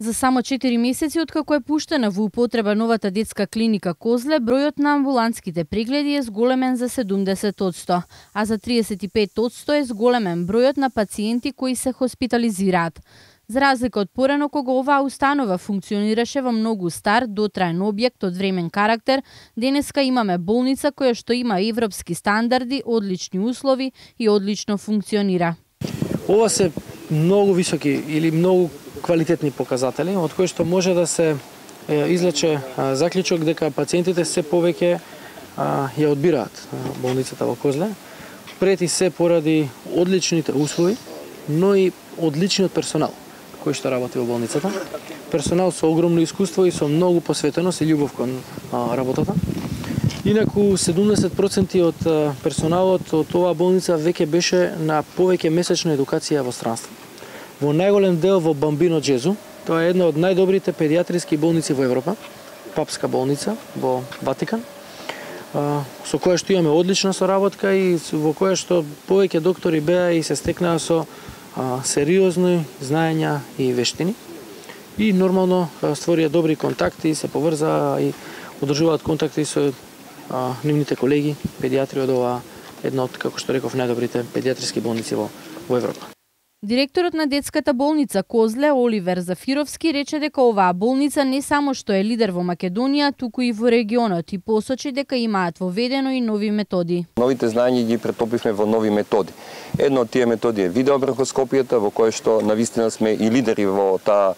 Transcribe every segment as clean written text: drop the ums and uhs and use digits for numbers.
За само 4 месеци откако е пуштена во употреба новата детска клиника Козле, бројот на амбулантските прегледи е зголемен за 70%, а за 35% е зголемен бројот на пациенти кои се хоспитализираат. За разлика од порано кога оваа установа функционираше во многу стар, дотраен објект од времен карактер, денеска имаме болница која што има европски стандарди, одлични услови и одлично функционира. Ова се многу високи или многу квалитетни показатели, од кои што може да се извлече заклучок дека пациентите се повеќе ја одбираат болницата во Козле, прети се поради одличните услови, но и одличниот персонал кој што работи во болницата. Персонал со огромно искуство и со многу посветеност и љубов кон работата. Инаку 70% од персоналот од оваа болница веќе беше на повеќе месечна едукација во странство. Во најголем дел во Бамбино Џезу, тоа е една од најдобрите педиатриски болници во Европа, папска болница во Ватикан, со која што имаме одлична соработка и во која што повеќе доктори беа и се стекнаа со сериозни знаења и вештини. И нормално створија добри контакти, се поврзаа и одржуваат контакти со нивните колеги, педиатри од оваа една од, како што реков, најдобрите педиатриски болници во Европа. Директорот на детската болница Козле, Оливер Зафировски, рече дека оваа болница не само што е лидер во Македонија, туку и во регионот и посочи дека имаат воведено и нови методи. Новите знаења ги претопивме во нови методи. Едно од тие методи е видеобронхоскопијата, во која што навистина сме и лидери во таа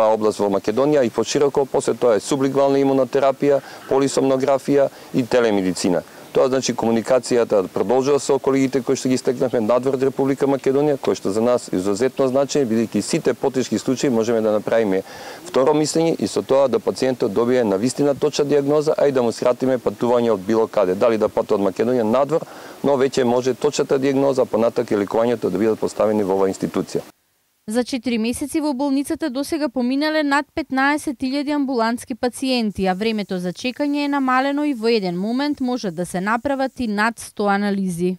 област во Македонија и пошироко, после тоа е сублингвална имунотерапија, полисомнографија и телемедицина. Тоа значи комуникацијата продолжува со колегите кои што ги стекнавме надвор од Република Македонија, кои што за нас изузетно значени, бидејќи сите потешки случаи можеме да направиме второ мислење и со тоа да пациентот добие навистина точна диагноза, а и да му скратиме патување од било каде, дали да патува од Македонија надвор, но веќе може точната диагноза, понатака и лекувањето да бидат поставени во оваа институција. За 4 месеци во болницата досега поминале над 15.000 амбулантски пациенти, а времето за чекање е намалено и во еден момент може да се направат и над 100 анализи.